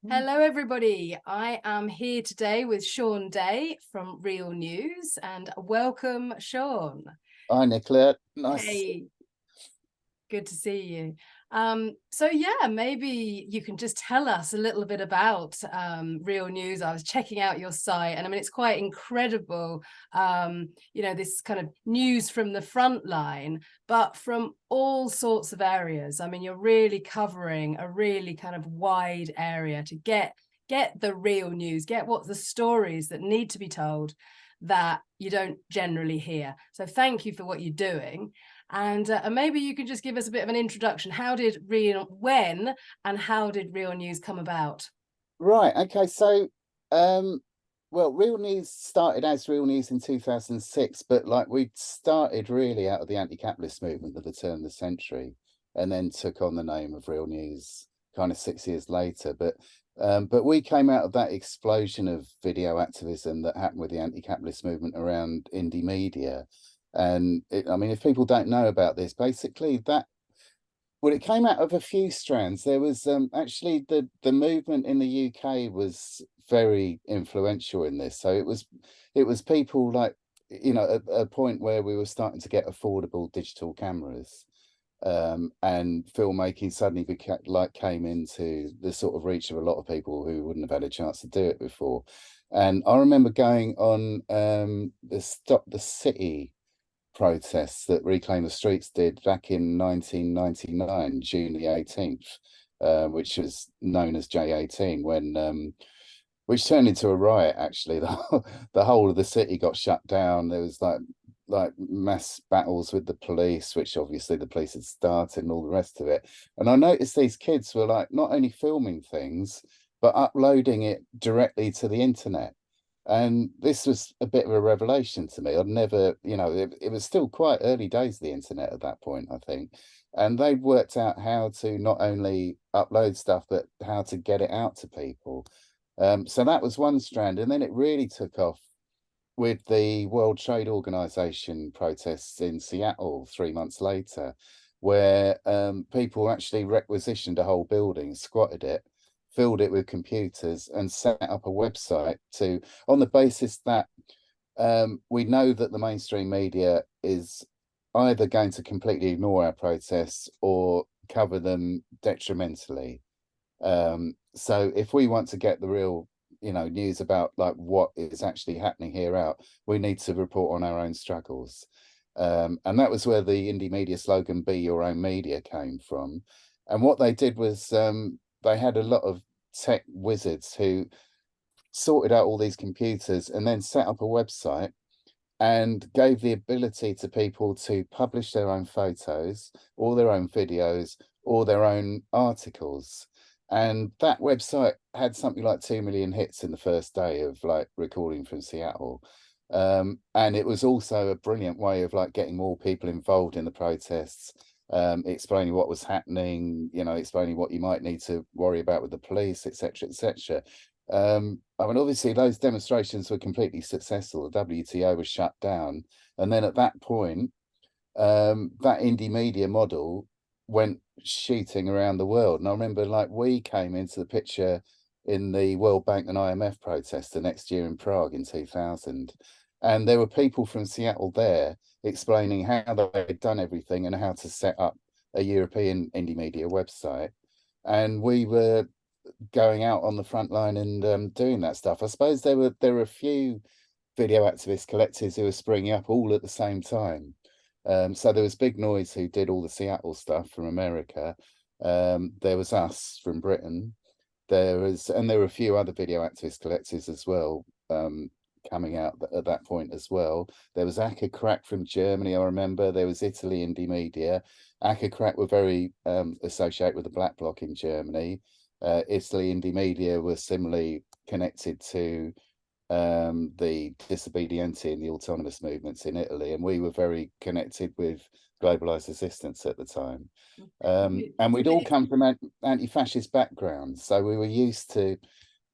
Hello, everybody. I am here today with Sean Day from Real News, and welcome, Sean. Hi, Nicola. Nice to see you. Hey, good to see you. So yeah, maybe you can just tell us a little bit about Real News. I was checking out your site, and I mean, it's quite incredible. This kind of news from the front line, but from all sorts of areas. I mean, you're really covering a really kind of wide area to get the real news, get what the stories that need to be told that you don't generally hear. So thank you for what you're doing. And maybe you could just give us a bit of an introduction. When and how did Real News come about? Right. Okay. Well, Real News started as Real News in 2006, but like we started really out of the anti-capitalist movement at the turn of the century, and then took on the name of Real News kind of 6 years later. But we came out of that explosion of video activism that happened with the anti-capitalist movement around indie media. I mean, if people don't know about this, basically it came out of a few strands. There was actually the movement in the UK was very influential in this. So it was people like, at a point where we were starting to get affordable digital cameras, and filmmaking suddenly came into the sort of reach of a lot of people who wouldn't have had a chance to do it before. And I remember going on the Stop the City protests that Reclaim the Streets did back in 1999, June the 18th, which was known as J18, which turned into a riot. Actually, the whole of the city got shut down. There was like mass battles with the police, which obviously the police had started, and all the rest of it. And I noticed these kids were like not only filming things but uploading it directly to the internet. And this was a bit of a revelation to me. I'd never, it was still quite early days of the internet at that point, I think. And they'd worked out how to not only upload stuff, but how to get it out to people. So that was one strand. And then it really took off with the World Trade Organization protests in Seattle 3 months later, where people actually requisitioned a whole building, squatted it, filled it with computers, and set up a website on the basis that we know that the mainstream media is either going to completely ignore our protests or cover them detrimentally. So if we want to get the real, news about like what is actually happening here out, we need to report on our own struggles. And that was where the indie media slogan "Be Your Own Media" came from. And what they did was they had a lot of tech wizards who sorted out all these computers and then set up a website and gave the ability to people to publish their own photos or their own videos or their own articles. And that website had something like 2 million hits in the first day of like recording from Seattle. And it was also a brilliant way of like getting more people involved in the protests, explaining what was happening, explaining what you might need to worry about with the police, etc., etc. I mean, obviously, those demonstrations were completely successful. The WTO was shut down, and then at that point, that indie media model went shooting around the world. And I remember, like, we came into the picture in the World Bank and IMF protest the next year in Prague in 2000, and there were people from Seattle there explaining how they'd done everything and how to set up a European indie media website. And we were going out on the front line and doing that stuff. I suppose there were a few video activist collectives who were springing up all at the same time. So there was Big Noise, who did all the Seattle stuff from America. There was us from Britain. There were a few other video activist collectives as well, coming out at that point as well. There was Aka Crack from Germany, I remember. There was Italy Indie Media. Aka Crack were very associated with the Black Bloc in Germany. Italy Indie Media was similarly connected to the Disobbedienti and the autonomous movements in Italy, and we were very connected with Globalised Resistance at the time. And we'd all come from anti-fascist backgrounds, so we were used to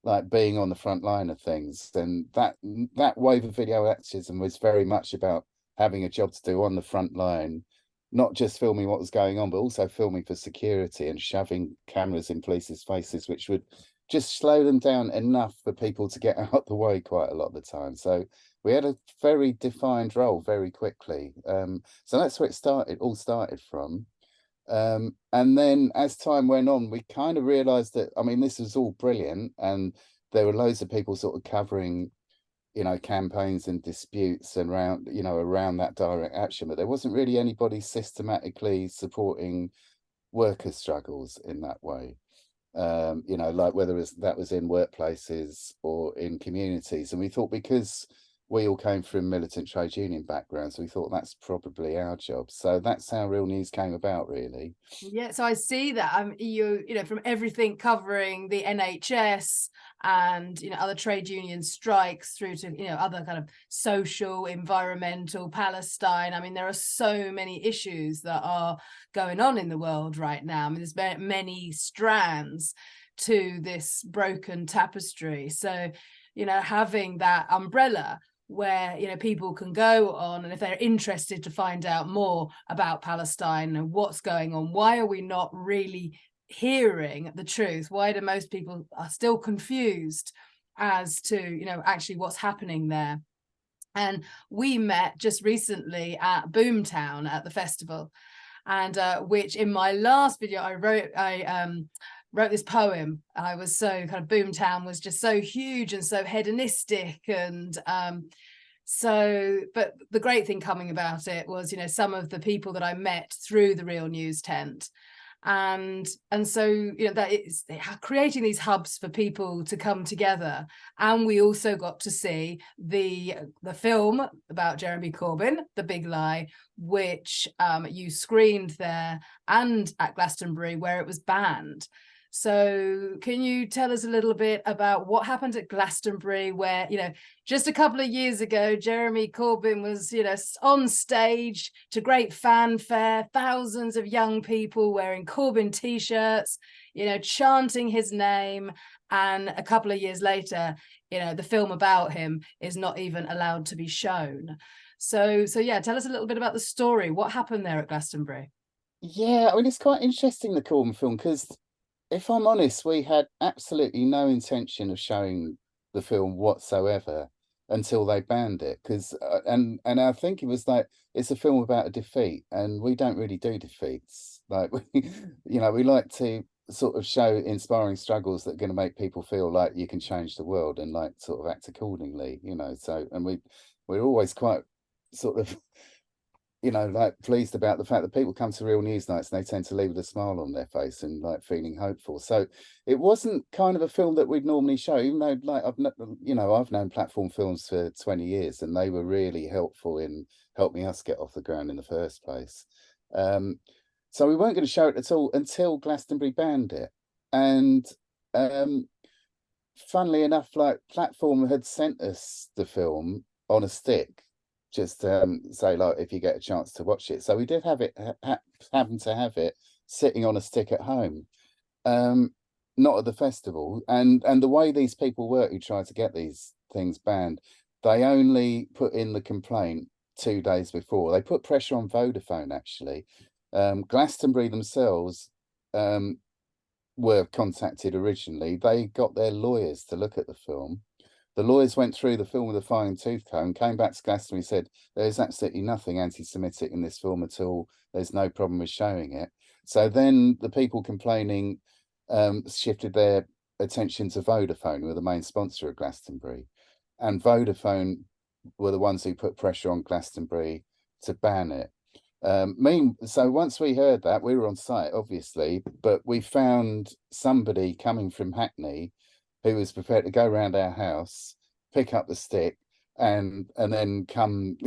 like being on the front line of things. And that wave of video activism was very much about having a job to do on the front line, not just filming what was going on, but also filming for security and shoving cameras in police's faces, which would just slow them down enough for people to get out the way quite a lot of the time. So we had a very defined role very quickly. So that's where it all started from. And then as time went on, we kind of realized that, I mean, this was all brilliant, and there were loads of people sort of covering, you know, campaigns and disputes and around that direct action, but there wasn't really anybody systematically supporting workers' struggles in that way. You know, like whether that was in workplaces or in communities. And we thought, because we all came from militant trade union backgrounds, we thought that's probably our job. So that's how Real News came about, really. Yeah, so I see that you know, from everything covering the NHS and, you know, other trade union strikes through to, you know, other kind of social, environmental, Palestine. I mean, there are so many issues that are going on in the world right now. I mean, there's many strands to this broken tapestry. So, you know, having that umbrella where, you know, people can go on, and if they're interested to find out more about Palestine and what's going on, why are we not really hearing the truth? Why do most people are still confused as to, you know, actually what's happening there? And we met just recently at Boomtown at the festival, and which in my last video I wrote this poem. I was so kind of, Boomtown was just so huge and so hedonistic, and so, but the great thing coming about it was, you know, some of the people that I met through the Real News tent, and so, you know, that is creating these hubs for people to come together. And we also got to see the film about Jeremy Corbyn, The Big Lie, which you screened there and at Glastonbury, where it was banned. So can you tell us a little bit about what happened at Glastonbury, where, you know, just a couple of years ago, Jeremy Corbyn was, you know, on stage to great fanfare, thousands of young people wearing Corbyn t-shirts, you know, chanting his name. And a couple of years later, you know, the film about him is not even allowed to be shown. So yeah, tell us a little bit about the story. What happened there at Glastonbury? Yeah, I mean, it's quite interesting, the Corbyn film, because if I'm honest, we had absolutely no intention of showing the film whatsoever until they banned it. Because and I think it was like, it's a film about a defeat, and we don't really do defeats. Like we, you know, we like to sort of show inspiring struggles that are going to make people feel like you can change the world and like sort of act accordingly. You know, so, and we're always quite sort of, you know, like pleased about the fact that people come to Real News nights and they tend to leave with a smile on their face and like feeling hopeful. So it wasn't kind of a film that we'd normally show, even though like I've known platform films for 20 years, and they were really helpful in helping us get off the ground in the first place. So we weren't going to show it at all until Glastonbury banned it. And funnily enough, like Platform had sent us the film on a stick, just say like, if you get a chance to watch it. So we did have it, happen to have it sitting on a stick at home, not at the festival. And the way these people work who try to get these things banned, they only put in the complaint 2 days before. They put pressure on Vodafone, actually. Glastonbury themselves were contacted originally. They got their lawyers to look at the film. The lawyers went through the film with a fine tooth comb, came back to Glastonbury and said, there's absolutely nothing anti-Semitic in this film at all. There's no problem with showing it. So then the people complaining shifted their attention to Vodafone, who were the main sponsor of Glastonbury. And Vodafone were the ones who put pressure on Glastonbury to ban it. So once we heard that, we were on site, obviously, but we found somebody coming from Hackney who was prepared to go around our house, pick up the stick, and then come,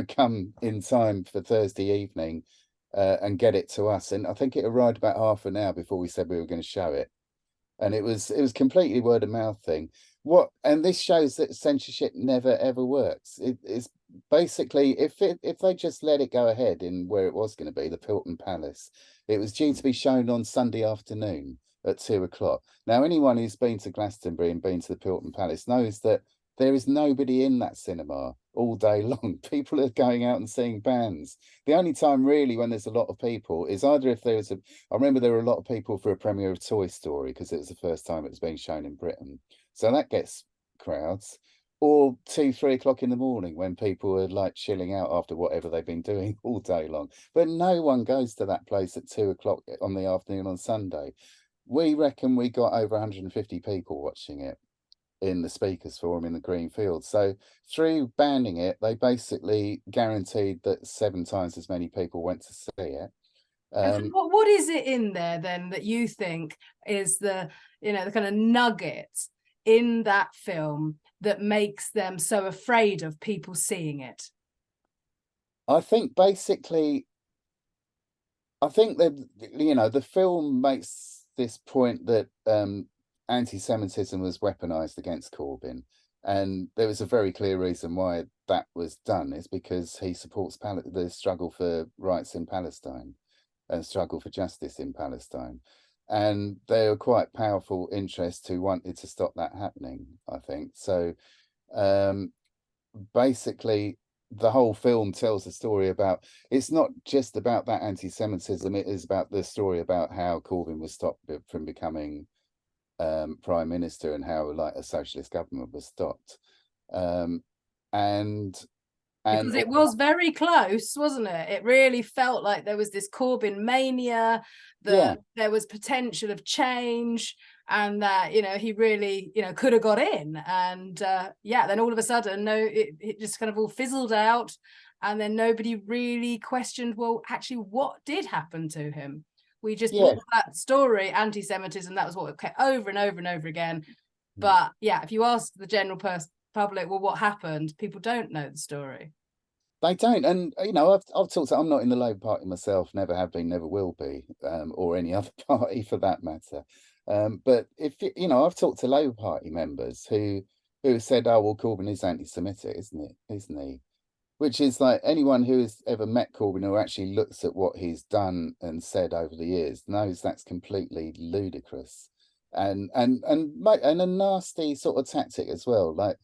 come in time for Thursday evening and get it to us. And I think it arrived about half an hour before we said we were going to show it. And it was completely word of mouth thing. And this shows that censorship never ever works. It's basically, if they just let it go ahead in where it was going to be, the Pilton Palace, it was due to be shown on Sunday afternoon at 2 o'clock. Now, anyone who's been to Glastonbury and been to the Pilton Palace knows that there is nobody in that cinema all day long. People are going out and seeing bands. The only time really when there's a lot of people is either if there's I remember there were a lot of people for a premiere of Toy Story because it was the first time it was being shown in Britain. So that gets crowds. Or 2, 3 o'clock in the morning when people are like chilling out after whatever they've been doing all day long. But no one goes to that place at 2 o'clock on the afternoon on Sunday. We reckon we got over 150 people watching it in the speakers forum in the Green Field. So through banning it, they basically guaranteed that 7 times as many people went to see it. And so what is it in there then that you think is the, you know, the kind of nugget in that film that makes them so afraid of people seeing it? I think basically, I think that, you know, the film makes this point that anti-Semitism was weaponized against Corbyn. And there was a very clear reason why that was done, is because he supports the struggle for rights in Palestine and struggle for justice in Palestine. And there were quite powerful interests who wanted to stop that happening, I think. So basically, the whole film tells a story about, it's not just about that anti-Semitism, it is about the story about how Corbyn was stopped from becoming prime minister and how like a socialist government was stopped. And Because it was very close, wasn't it? It really felt like there was this Corbyn mania, that there was potential of change, and that, you know, he really, you know, could have got in. And yeah, then all of a sudden, no, it just kind of all fizzled out. And then nobody really questioned, well, actually, what did happen to him? We just bought that story, anti-Semitism, that was what it kept over and over and over again. But yeah, if you ask the general public, well, what happened? People don't know the story. They don't. And, you know, I've talked to, I'm not in the Labour Party myself, never have been, never will be, or any other party for that matter. But if, you know, I've talked to Labour Party members who said, oh, well, Corbyn is anti-Semitic, isn't he? Which is like, anyone who has ever met Corbyn or actually looks at what he's done and said over the years knows that's completely ludicrous and a nasty sort of tactic as well. Like,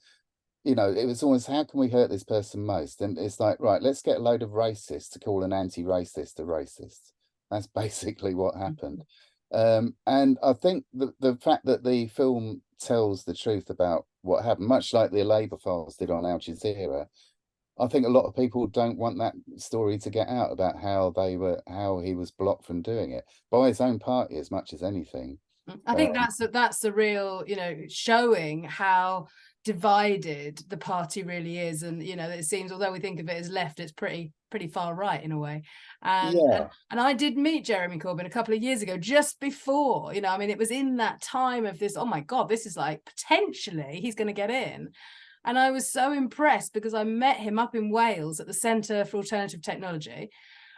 you know, it was almost, how can we hurt this person most? And it's like, right, let's get a load of racists to call an anti-racist a racist. That's basically what happened. And I think the fact that the film tells the truth about what happened, much like the Labour files did on Al Jazeera, I think a lot of people don't want that story to get out about how he was blocked from doing it by his own party as much as anything. I think that's the real, you know, showing how divided the party really is. And, you know, it seems, although we think of it as left, it's pretty far right in a way. And I did meet Jeremy Corbyn a couple of years ago, just before, you know, I mean, it was in that time of this, oh my God, this is like, potentially he's going to get in. And I was so impressed because I met him up in Wales at the Centre for Alternative Technology.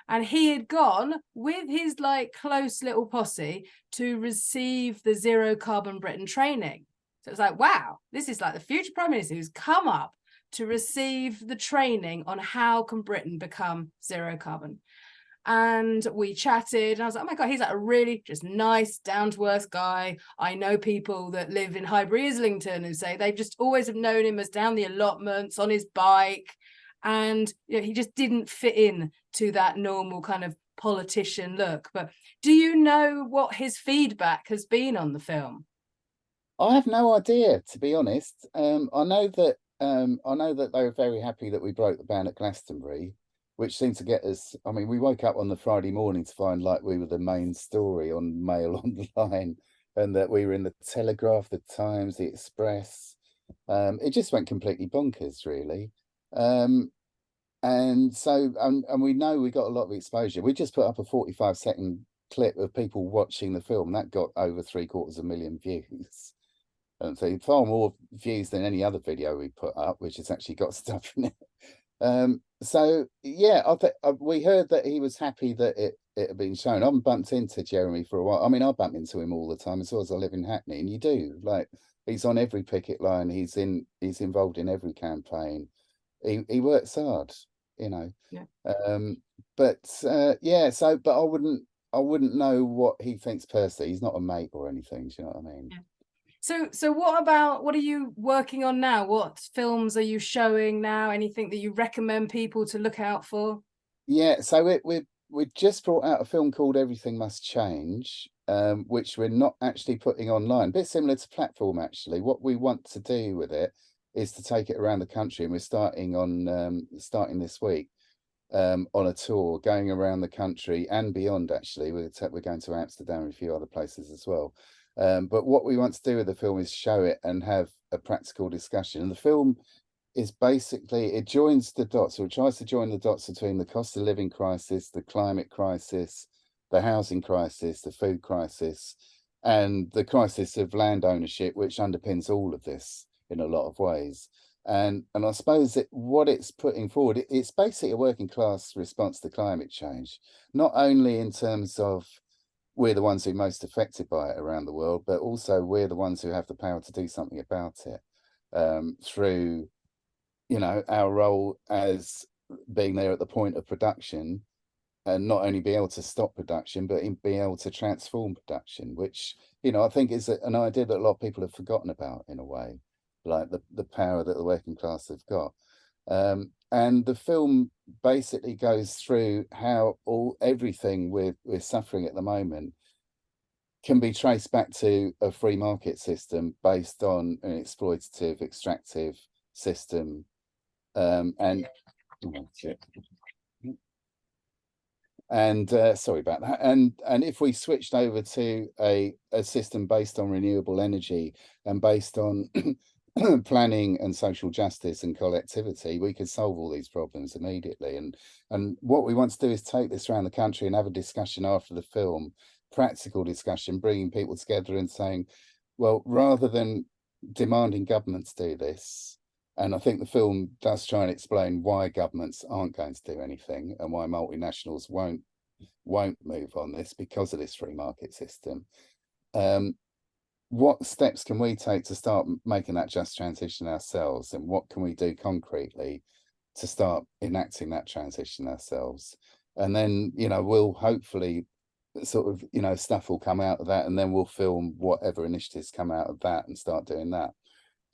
And he had gone with his like close little posse to receive the Zero Carbon Britain training. So it's like, wow, this is like the future Prime Minister who's come up to receive the training on how can Britain become zero carbon. And we chatted, and I was like, oh my God, he's like a really just nice, down-to-earth guy. I know people that live in Highbury, Islington, who say they just always have known him as down the allotments on his bike. And, you know, he just didn't fit in to that normal kind of politician look. But do you know what his feedback has been on the film? I have no idea, to be honest. I know that they were very happy that we broke the ban at Glastonbury, which seemed to get us. I mean, we woke up on the Friday morning to find like we were the main story on Mail Online, and that we were in the Telegraph, the Times, the Express. It just went completely bonkers, really. And so, and we know we got a lot of exposure. We just put up a 45-second clip of people watching the film that got over 750,000 views. And so far more views than any other video we put up, which has actually got stuff in it. So yeah, we heard that he was happy that it had been shown. I haven't bumped into Jeremy for a while. I mean, I bump into him all the time as well, as I live in Hackney, and you do, like, he's on every picket line, he's involved in every campaign. He works hard, you know. But I wouldn't know what he thinks personally. He's not a mate or anything, do you know what I mean? So what are you working on now? What films are you showing now? Anything that you recommend people to look out for? Yeah, so we just brought out a film called Everything Must Change, which we're not actually putting online. A bit similar to Platform, actually. What we want to do with it is to take it around the country, and we're starting this week on a tour going around the country and beyond. Actually, we're going to Amsterdam and a few other places as well. But what we want to do with the film is show it and have a practical discussion. And the film is basically, it joins the dots, or it tries to join the dots between the cost of living crisis, the climate crisis, the housing crisis, the food crisis, and the crisis of land ownership, which underpins all of this in a lot of ways. And I suppose what it's putting forward, it's basically a working class response to climate change, not only in terms of we're the ones who are most affected by it around the world, but also we're the ones who have the power to do something about it, through our role as being there at the point of production, and not only be able to stop production, but be able to transform production, which I think is an idea that a lot of people have forgotten about, in a way, like the power that the working class have got. And the film basically goes through how everything we're suffering at the moment can be traced back to a free market system based on an exploitative, extractive system. And sorry about that. And if we switched over to a system based on renewable energy and based on planning and social justice and collectivity, we could solve all these problems immediately. And what we want to do is take this around the country and have a discussion after the film, practical discussion, bringing people together and saying, well, rather than demanding governments do this, and I think the film does try and explain why governments aren't going to do anything and why multinationals won't move on this because of this free market system. What steps can we take to start making that just transition ourselves, and what can we do concretely to start enacting that transition ourselves? And then we'll hopefully sort of stuff will come out of that, and then we'll film whatever initiatives come out of that and start doing that.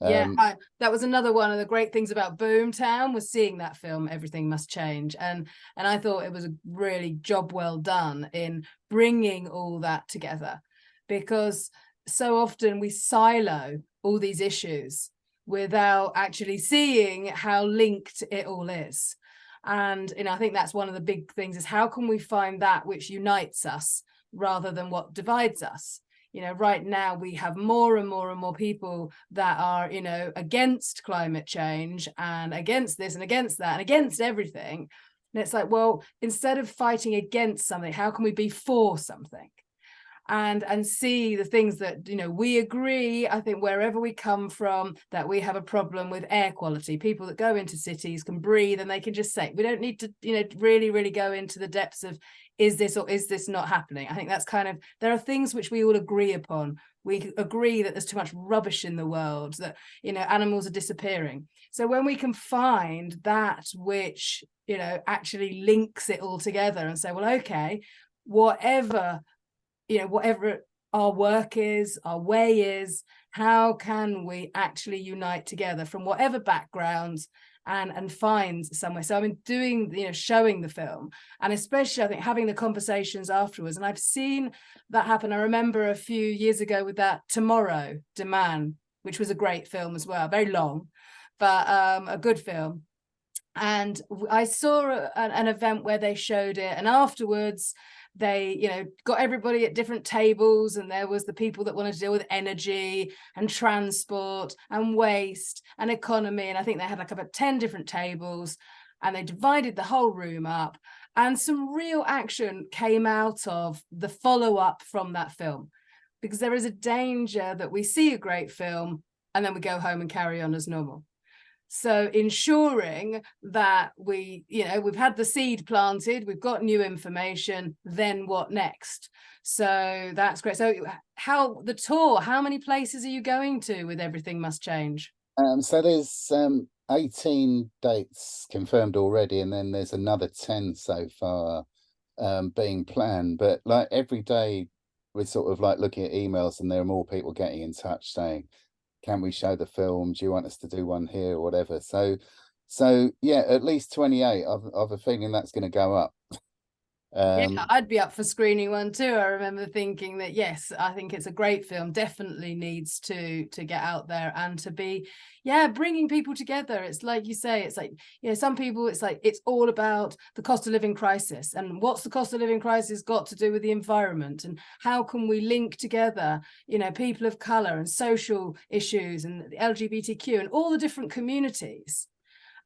Yeah, that was another one of the great things about Boomtown, was seeing that film Everything Must Change, and I thought it was a really job well done in bringing all that together, because so often we silo all these issues without actually seeing how linked it all is. And I think that's one of the big things, is how can we find that which unites us rather than what divides us. Right now we have more and more and more people that are, against climate change and against this and against that and against everything. And it's like, well, instead of fighting against something, how can we be for something? And see the things that, we agree. I think wherever we come from, that we have a problem with air quality. People that go into cities can breathe, and they can just say, we don't need to, really, really go into the depths of, is this or is this not happening? I think that's kind of, there are things which we all agree upon. We agree that there's too much rubbish in the world, that, animals are disappearing. So when we can find that which, actually links it all together and say, well, okay, whatever our work is, our way is, how can we actually unite together from whatever backgrounds and find somewhere? So I've been doing, showing the film, and especially I think having the conversations afterwards. And I've seen that happen. I remember a few years ago with that Tomorrow Demand, which was a great film as well, very long, but a good film. And I saw an event where they showed it, and afterwards they got everybody at different tables, and there was the people that wanted to deal with energy and transport and waste and economy, and I think they had like about 10 different tables, and they divided the whole room up, and some real action came out of the follow-up from that film, because there is a danger that we see a great film and then we go home and carry on as normal. So ensuring that we've had the seed planted, we've got new information, then what next? So that's great. So how many places are you going to with Everything Must Change? So there's 18 dates confirmed already, and then there's another 10 so far being planned. But like every day we're sort of like looking at emails, and there are more people getting in touch saying, can we show the film? Do you want us to do one here or whatever? So yeah, at least 28. I've a feeling that's going to go up. Yeah, I'd be up for screening one too. I remember thinking that, yes, I think it's a great film, definitely needs to get out there and to be, yeah, bringing people together. It's like you say, it's like, you know, some people, it's like, it's all about the cost of living crisis, and what's the cost of living crisis got to do with the environment, and how can we link together, you know, people of color and social issues and the LGBTQ and all the different communities,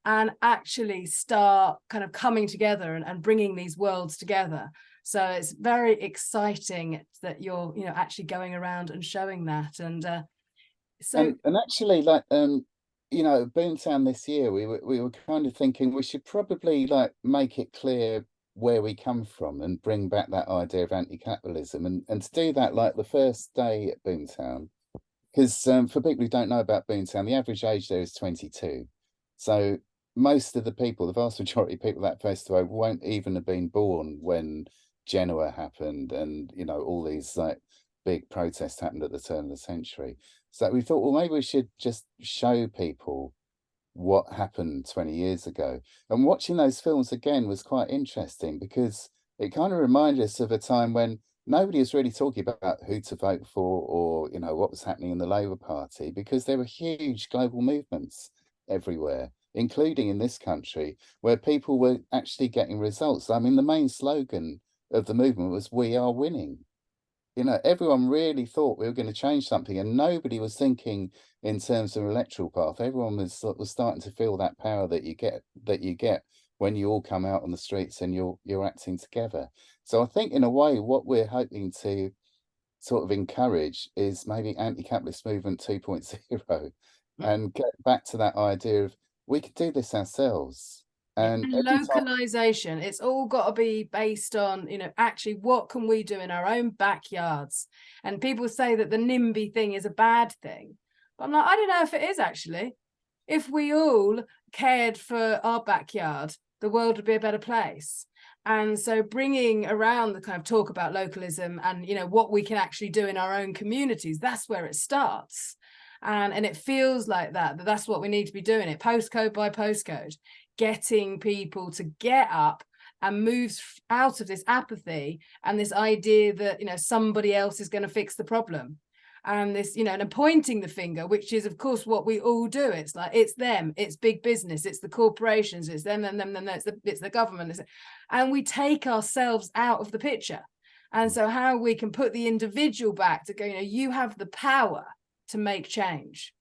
and actually start kind of coming together and bringing these worlds together. So it's very exciting that you're, you know, actually going around and showing that. And and actually, like, you know, Boomtown this year, we were kind of thinking we should probably like make it clear where we come from and bring back that idea of anti-capitalism, and to do that, like the first day at Boomtown, because for people who don't know about Boomtown, the average age there is 22. So most of the people, the vast majority of people at that festival won't even have been born when Genoa happened, and you know, all these like big protests happened at the turn of the century. So we thought, well, maybe we should just show people what happened 20 years ago. And watching those films again was quite interesting, because it kind of reminded us of a time when nobody was really talking about who to vote for, or you know, what was happening in the Labour Party, because there were huge global movements everywhere, including in this country, where people were actually getting results. I mean, the main slogan of the movement was "We are winning." You know, everyone really thought we were going to change something, and nobody was thinking in terms of electoral path. Everyone was starting to feel that power that you get when you all come out on the streets and you're acting together. So I think in a way, what we're hoping to sort of encourage is maybe anti-capitalist movement 2.0, and get back to that idea of we could do this ourselves. yeah, And and every time, localization, it's all got to be based on, you know, actually what can we do in our own backyards. And people say that the NIMBY thing is a bad thing, but I'm like, I don't know if it is actually. If we all cared for our backyard, the world would be a better place. And so bringing around the kind of talk about localism and, you know, what we can actually do in our own communities, that's where it starts. And it feels like that's what we need to be doing, it postcode by postcode, getting people to get up and move out of this apathy and this idea that, you know, somebody else is going to fix the problem. And this, you know, and pointing the finger, which is of course what we all do. It's like, it's them, it's big business, it's the corporations, it's them and them, and it's the government. And we take ourselves out of the picture. And so how we can put the individual back to go, you know, you have the power to make change.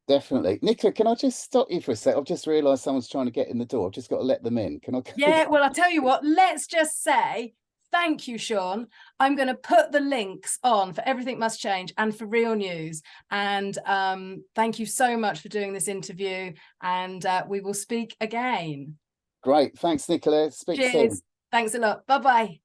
definitely. Nicola, can I just stop you for a sec? I've just realised someone's trying to get in the door. I've just got to let them in. Can I? Yeah, well, I'll tell you what, let's just say thank you, Sean. I'm going to put the links on for Everything Must Change and for Real News. And thank you so much for doing this interview. And we will speak again. Great. Thanks, Nicola. Speak soon. Cheers. Thanks a lot. Bye-bye.